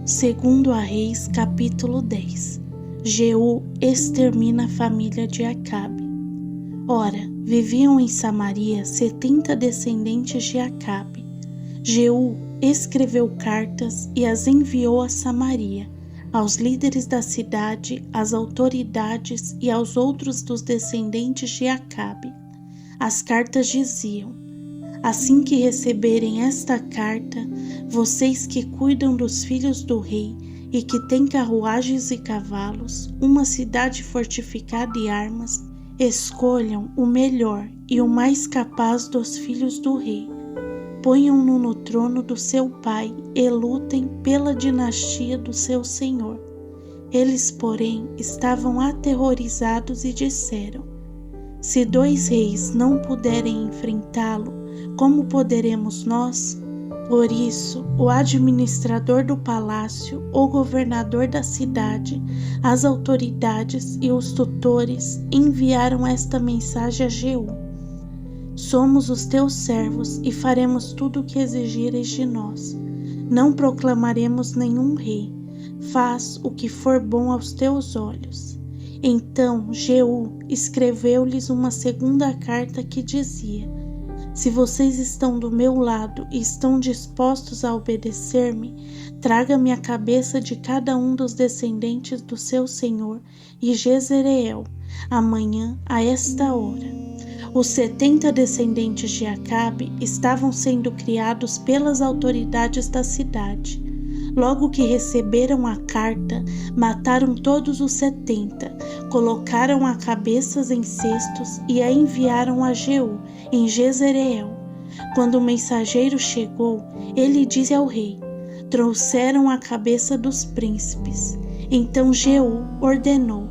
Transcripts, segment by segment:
Segundo a Reis, capítulo 10. Jeú extermina a família de Acabe. Ora, viviam em Samaria 70 descendentes de Acabe. Jeú escreveu cartas e as enviou a Samaria, aos líderes da cidade, às autoridades e aos outros dos descendentes de Acabe. As cartas diziam: assim que receberem esta carta, vocês que cuidam dos filhos do rei e que têm carruagens e cavalos, uma cidade fortificada e armas, escolham o melhor e o mais capaz dos filhos do rei. Ponham-no no trono do seu pai e lutem pela dinastia do seu senhor. Eles, porém, estavam aterrorizados e disseram: se 2 reis não puderem enfrentá-lo, como poderemos nós? Por isso, o administrador do palácio, o governador da cidade, as autoridades e os tutores enviaram esta mensagem a Jeú: somos os teus servos e faremos tudo o que exigires de nós. Não proclamaremos nenhum rei. Faz o que for bom aos teus olhos. Então Jeú escreveu-lhes uma segunda carta que dizia: se vocês estão do meu lado e estão dispostos a obedecer-me, traga-me a cabeça de cada um dos descendentes do seu senhor e Jezreel, amanhã a esta hora. Os 70 descendentes de Acabe estavam sendo criados pelas autoridades da cidade. Logo que receberam a carta, mataram todos os 70, colocaram as cabeças em cestos e a enviaram a Jeú, em Jezreel. Quando o mensageiro chegou, ele disse ao rei: trouxeram a cabeça dos príncipes. Então Jeú ordenou: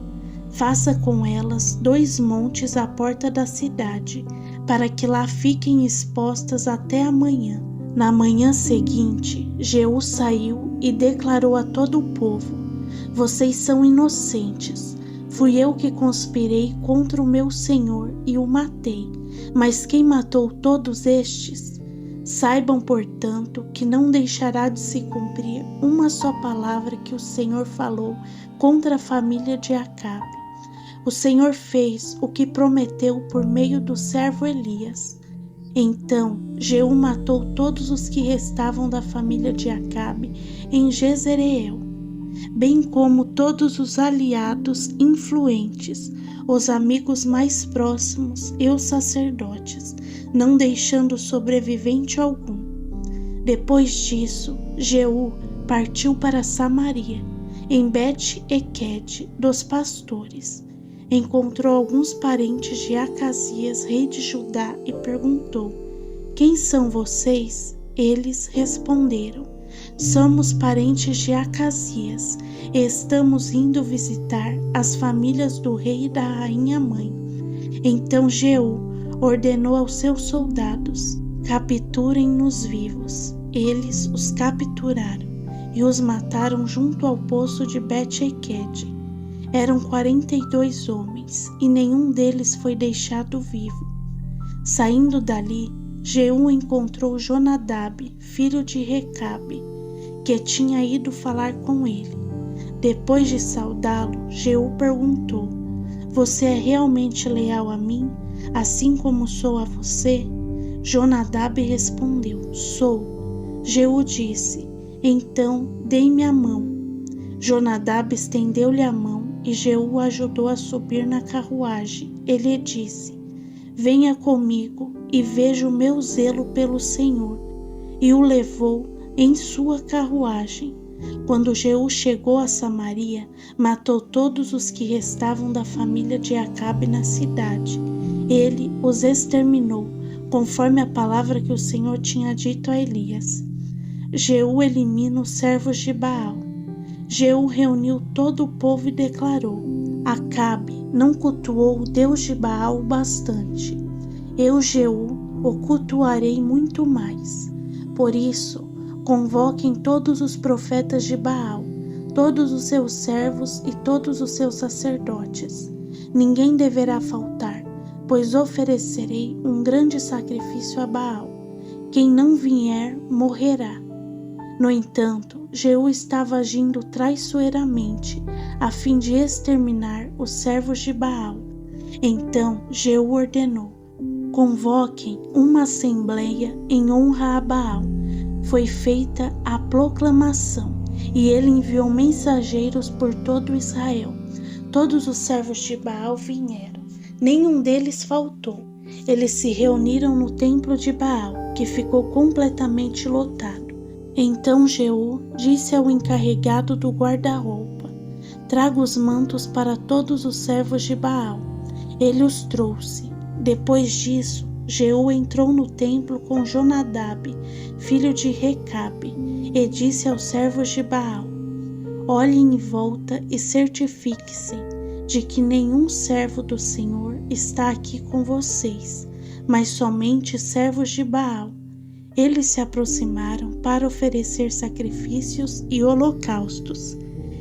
faça com elas 2 montes à porta da cidade, para que lá fiquem expostas até amanhã. Na manhã seguinte, Jeú saiu e declarou a todo o povo: vocês são inocentes. Fui eu que conspirei contra o meu senhor e o matei. Mas quem matou todos estes? Saibam, portanto, que não deixará de se cumprir uma só palavra que o Senhor falou contra a família de Acabe. O Senhor fez o que prometeu por meio do servo Elias. Então Jeú matou todos os que restavam da família de Acabe em Jezreel, bem como todos os aliados influentes, os amigos mais próximos e os sacerdotes, não deixando sobrevivente algum. Depois disso, Jeú partiu para Samaria, em Bet-Equed dos pastores. Encontrou alguns parentes de Acasias, rei de Judá, e perguntou: quem são vocês? Eles responderam: somos parentes de Acasias e estamos indo visitar as famílias do rei e da rainha mãe. Então Jeú ordenou aos seus soldados: capturem-nos vivos. Eles os capturaram e os mataram junto ao poço de Bet-Equed. Eram 42 homens, e nenhum deles foi deixado vivo. Saindo dali, Jeú encontrou Jonadab, filho de Recabe, que tinha ido falar com ele. Depois de saudá-lo, Jeú perguntou: você é realmente leal a mim, assim como sou a você? Jonadab respondeu: sou. Jeú disse: então dê-me a mão. Jonadab estendeu-lhe a mão e Jeú o ajudou a subir na carruagem. Ele disse: venha comigo e veja o meu zelo pelo Senhor. E o levou em sua carruagem. Quando Jeú chegou a Samaria, matou todos os que restavam da família de Acabe na cidade. Ele os exterminou, conforme a palavra que o Senhor tinha dito a Elias. Jeú elimina os servos de Baal. Jeú reuniu todo o povo e declarou: Acabe não cultuou o Deus de Baal o bastante. Eu, Jeú, o cultuarei muito mais. Por isso, convoquem todos os profetas de Baal, todos os seus servos e todos os seus sacerdotes. Ninguém deverá faltar, pois oferecerei um grande sacrifício a Baal. Quem não vier, morrerá. No entanto, Jeú estava agindo traiçoeiramente, a fim de exterminar os servos de Baal. Então Jeú ordenou: convoquem uma assembleia em honra a Baal. Foi feita a proclamação, e ele enviou mensageiros por todo Israel. Todos os servos de Baal vieram, nenhum deles faltou. Eles se reuniram no templo de Baal, que ficou completamente lotado. Então Jeú disse ao encarregado do guarda-roupa: traga os mantos para todos os servos de Baal. Ele os trouxe. Depois disso, Jeú entrou no templo com Jonadab, filho de Recabe, e disse aos servos de Baal: olhem em volta e certifiquem-se de que nenhum servo do Senhor está aqui com vocês, mas somente servos de Baal. Eles se aproximaram para oferecer sacrifícios e holocaustos.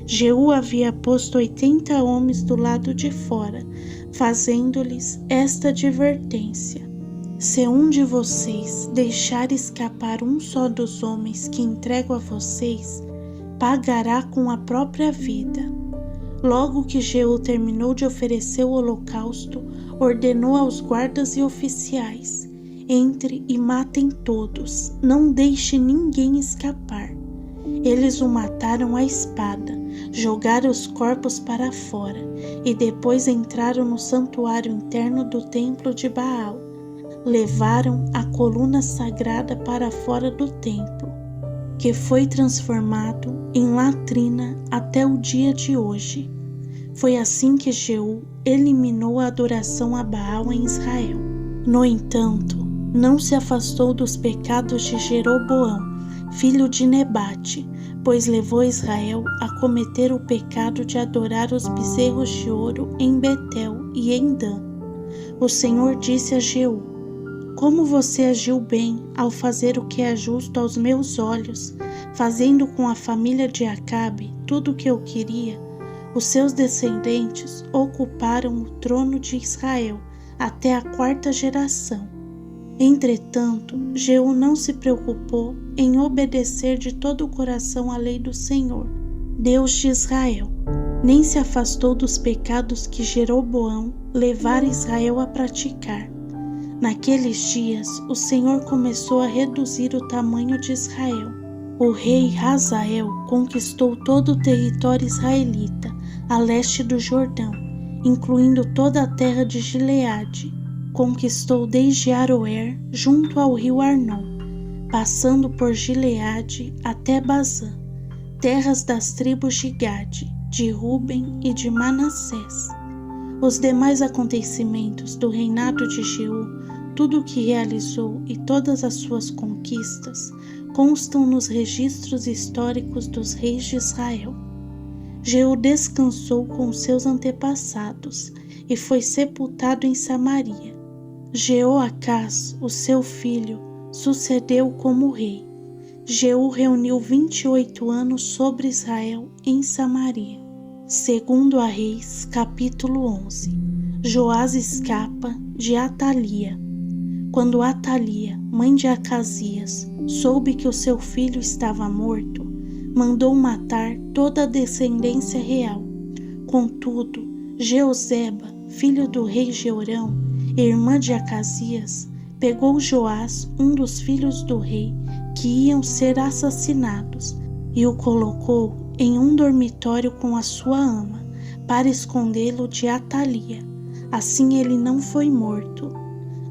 Jeú havia posto 80 homens do lado de fora, fazendo-lhes esta advertência: se um de vocês deixar escapar um só dos homens que entrego a vocês, pagará com a própria vida. Logo que Jeú terminou de oferecer o holocausto, ordenou aos guardas e oficiais: entre e matem todos, não deixe ninguém escapar. Eles o mataram à espada, jogaram os corpos para fora e depois entraram no santuário interno do templo de Baal. Levaram a coluna sagrada para fora do templo, que foi transformado em latrina até o dia de hoje. Foi assim que Jeú eliminou a adoração a Baal em Israel. No entanto, não se afastou dos pecados de Jeroboão, filho de Nebate, pois levou Israel a cometer o pecado de adorar os bezerros de ouro em Betel e em Dan. O Senhor disse a Jeú: como você agiu bem ao fazer o que é justo aos meus olhos, fazendo com a família de Acabe tudo o que eu queria, os seus descendentes ocuparam o trono de Israel até a 4ª geração. Entretanto, Jeú não se preocupou em obedecer de todo o coração à lei do Senhor, Deus de Israel, nem se afastou dos pecados que Jeroboão levara Israel a praticar. Naqueles dias, o Senhor começou a reduzir o tamanho de Israel. O rei Hazael conquistou todo o território israelita, a leste do Jordão, incluindo toda a terra de Gileade. Conquistou desde Aroer, junto ao rio Arnon, passando por Gileade até Bazã, terras das tribos de Gade, de Ruben e de Manassés. Os demais acontecimentos do reinado de Jeú, tudo o que realizou e todas as suas conquistas, constam nos registros históricos dos reis de Israel. Jeú descansou com seus antepassados e foi sepultado em Samaria. Jeoacás, o seu filho, sucedeu como rei. Jeú reuniu 28 anos sobre Israel em Samaria. Segundo a Reis, capítulo 11. Joás escapa de Atalia. Quando Atalia, mãe de Acasias, soube que o seu filho estava morto, mandou matar toda a descendência real. Contudo, Jeoseba, filho do rei Jeorão, irmã de Acasias, pegou Joás, um dos filhos do rei, que iam ser assassinados, e o colocou em um dormitório com a sua ama, para escondê-lo de Atalia. Assim ele não foi morto.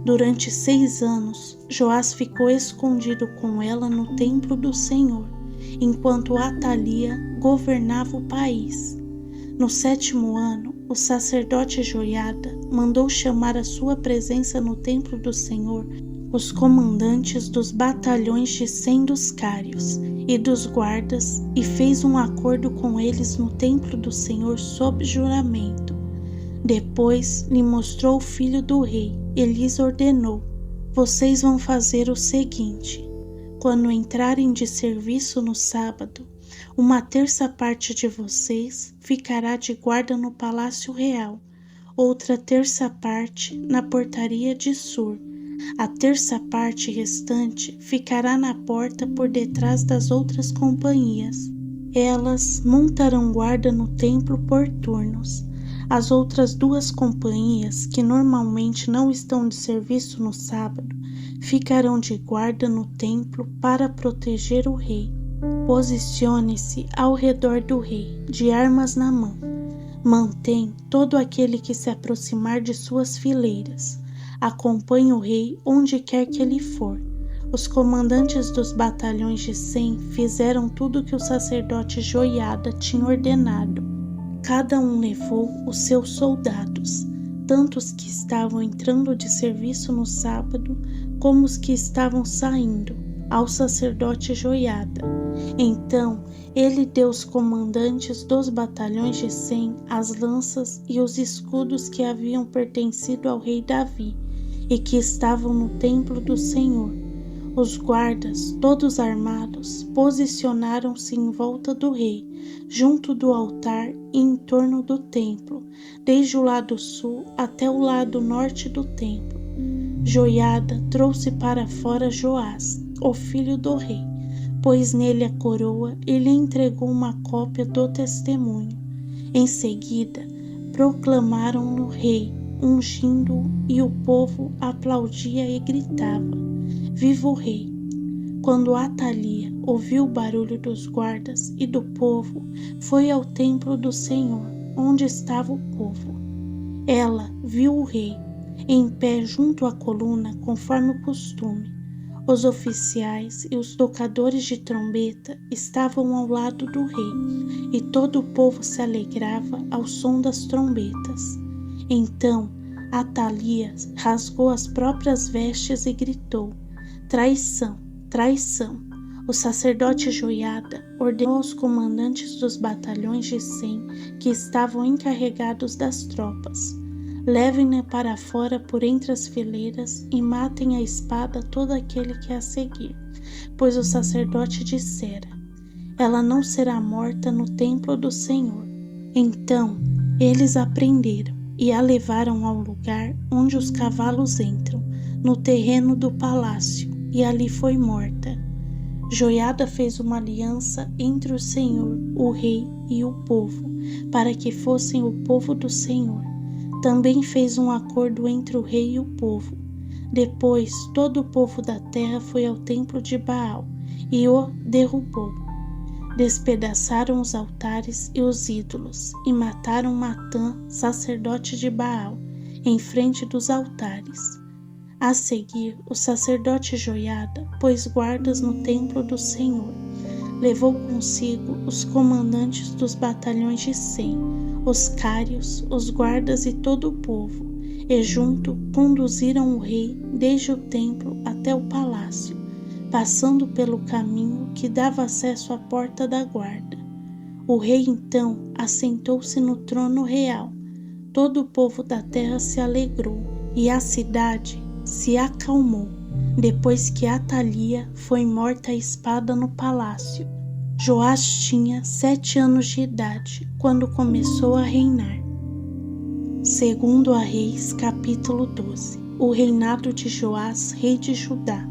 Durante 6 anos, Joás ficou escondido com ela no templo do Senhor, enquanto Atalia governava o país. No 7º ano, o sacerdote Joiada mandou chamar à sua presença no templo do Senhor os comandantes dos batalhões de 100 dos cários e dos guardas e fez um acordo com eles no templo do Senhor sob juramento. Depois lhe mostrou o filho do rei e lhes ordenou: vocês vão fazer o seguinte: quando entrarem de serviço no sábado, 1/3 parte de vocês ficará de guarda no palácio real, outra 1/3 parte na portaria de Sur, A terça parte restante ficará na porta por detrás das outras companhias. Elas montarão guarda no templo por turnos. As outras 2 companhias, que normalmente não estão de serviço no sábado, ficarão de guarda no templo para proteger o rei. Posicione-se ao redor do rei, de armas na mão. Mantém todo aquele que se aproximar de suas fileiras. Acompanhe o rei onde quer que ele for. Os comandantes dos batalhões de 100 fizeram tudo o que o sacerdote Joiada tinha ordenado. Cada um levou os seus soldados, tanto os que estavam entrando de serviço no sábado, como os que estavam saindo, ao sacerdote Joiada. Então ele deu aos comandantes dos batalhões de 100 as lanças e os escudos que haviam pertencido ao rei Davi e que estavam no templo do Senhor. Os guardas, todos armados, posicionaram-se em volta do rei, junto do altar e em torno do templo, desde o lado sul até o lado norte do templo. Joiada trouxe para fora Joás, o filho do rei, pôs nele a coroa e lhe entregou uma cópia do testemunho. Em seguida, proclamaram-no rei, ungindo-o, e o povo aplaudia e gritava: Viva o rei! Quando Atalia ouviu o barulho dos guardas e do povo, foi ao templo do Senhor, onde estava o povo. Ela viu o rei, em pé junto à coluna, conforme o costume. Os oficiais e os tocadores de trombeta estavam ao lado do rei, e todo o povo se alegrava ao som das trombetas. Então Atalia rasgou as próprias vestes e gritou: Traição! Traição! O sacerdote Joiada ordenou aos comandantes dos batalhões de 100 que estavam encarregados das tropas: levem-na para fora por entre as fileiras e matem a espada todo aquele que a seguir, pois o sacerdote dissera: ela não será morta no templo do Senhor. Então eles a prenderam e a levaram ao lugar onde os cavalos entram, no terreno do palácio, e ali foi morta. Joiada fez uma aliança entre o Senhor, o rei e o povo, para que fossem o povo do Senhor. Também fez um acordo entre o rei e o povo. Depois todo o povo da terra foi ao templo de Baal e o derrubou. Despedaçaram os altares e os ídolos e mataram Matã, sacerdote de Baal, em frente dos altares. A seguir, o sacerdote Joiada pôs guardas no templo do Senhor. Levou consigo os comandantes dos batalhões de 100, os cários, os guardas e todo o povo, e junto conduziram o rei desde o templo até o palácio, passando pelo caminho que dava acesso à porta da guarda. O rei então assentou-se no trono real. Todo o povo da terra se alegrou e a cidade se acalmou, depois que Atalia foi morta à espada no palácio. Joás tinha 7 anos de idade quando começou a reinar. Segundo a Reis, capítulo 12. O reinado de Joás, rei de Judá.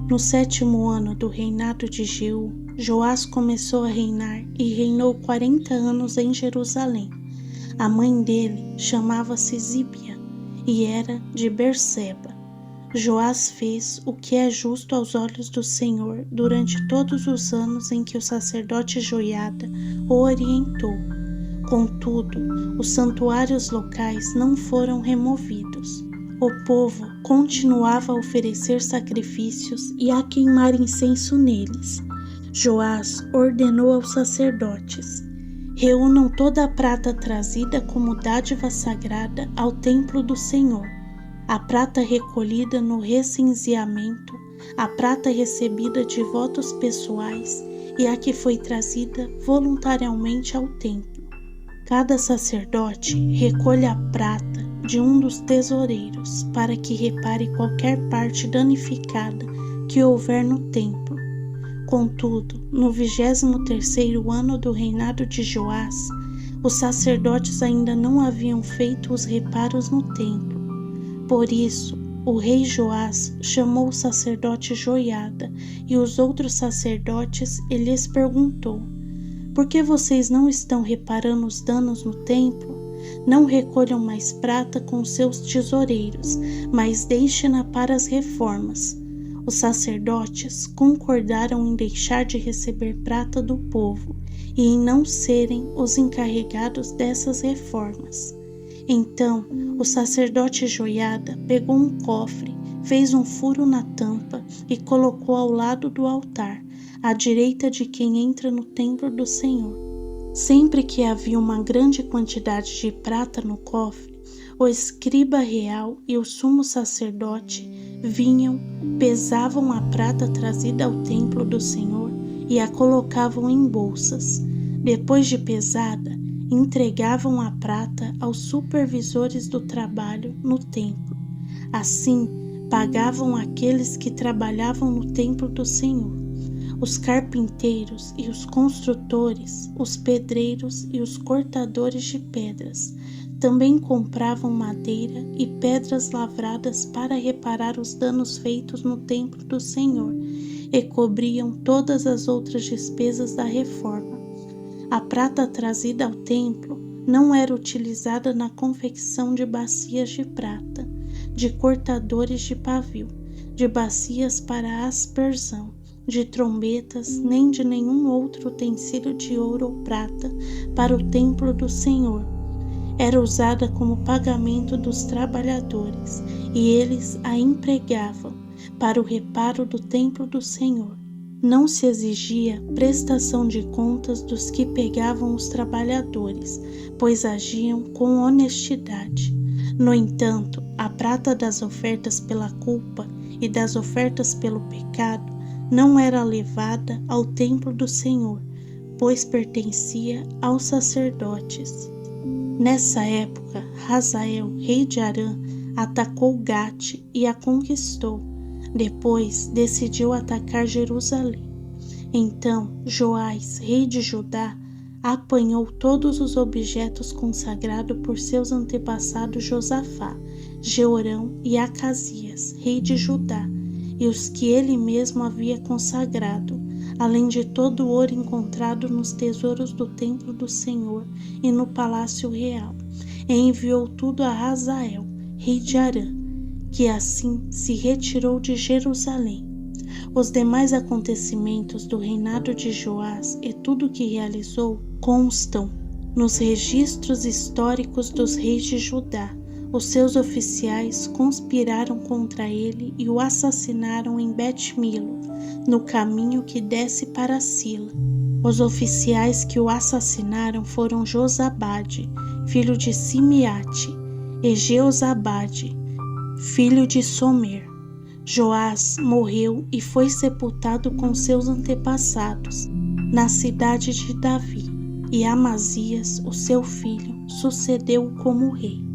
No 7º ano do reinado de Jeú, Joás começou a reinar e reinou 40 anos em Jerusalém. A mãe dele chamava-se Zíbia e era de Berseba. Joás fez o que é justo aos olhos do Senhor durante todos os anos em que o sacerdote Joiada o orientou. Contudo, os santuários locais não foram removidos. O povo continuava a oferecer sacrifícios e a queimar incenso neles. Joás ordenou aos sacerdotes: reúnam toda a prata trazida como dádiva sagrada ao templo do Senhor, a prata recolhida no recenseamento, a prata recebida de votos pessoais e a que foi trazida voluntariamente ao templo. Cada sacerdote recolha a prata de um dos tesoureiros para que repare qualquer parte danificada que houver no templo. Contudo, no 23º ano do reinado de Joás, os sacerdotes ainda não haviam feito os reparos no templo. Por isso, o rei Joás chamou o sacerdote Joiada e os outros sacerdotes e lhes perguntou: por que vocês não estão reparando os danos no templo? Não recolham mais prata com seus tesoureiros, mas deixem-na para as reformas. Os sacerdotes concordaram em deixar de receber prata do povo e em não serem os encarregados dessas reformas. Então, o sacerdote Joiada pegou um cofre, fez um furo na tampa e colocou ao lado do altar, à direita de quem entra no templo do Senhor. Sempre que havia uma grande quantidade de prata no cofre, o escriba real e o sumo sacerdote vinham, pesavam a prata trazida ao templo do Senhor e a colocavam em bolsas. Depois de pesada, entregavam a prata aos supervisores do trabalho no templo. Assim, pagavam aqueles que trabalhavam no templo do Senhor: os carpinteiros e os construtores, os pedreiros e os cortadores de pedras. Também compravam madeira e pedras lavradas para reparar os danos feitos no templo do Senhor e cobriam todas as outras despesas da reforma. A prata trazida ao templo não era utilizada na confecção de bacias de prata, de cortadores de pavio, de bacias para aspersão, de trombetas, nem de nenhum outro utensílio de ouro ou prata para o templo do Senhor. Era usada como pagamento dos trabalhadores, e eles a empregavam para o reparo do templo do Senhor. Não se exigia prestação de contas dos que pegavam os trabalhadores, pois agiam com honestidade. No entanto, a prata das ofertas pela culpa e das ofertas pelo pecado não era levada ao templo do Senhor, pois pertencia aos sacerdotes. Nessa época, Hazael, rei de Arã, atacou Gate e a conquistou. Depois decidiu atacar Jerusalém. Então Joás, rei de Judá, apanhou todos os objetos consagrados por seus antepassados Josafá, Jeorão e Acasias, rei de Judá, e os que ele mesmo havia consagrado, além de todo o ouro encontrado nos tesouros do templo do Senhor e no palácio real, e enviou tudo a Hazael, rei de Arã, que assim se retirou de Jerusalém. Os demais acontecimentos do reinado de Joás e tudo o que realizou constam nos registros históricos dos reis de Judá. Os seus oficiais conspiraram contra ele e o assassinaram em Bet-Milo, no caminho que desce para Sila. Os oficiais que o assassinaram foram Josabade, filho de Simeate, e Jeozabade, filho de Somer. Joás morreu e foi sepultado com seus antepassados na cidade de Davi, e Amazias, o seu filho, sucedeu como rei.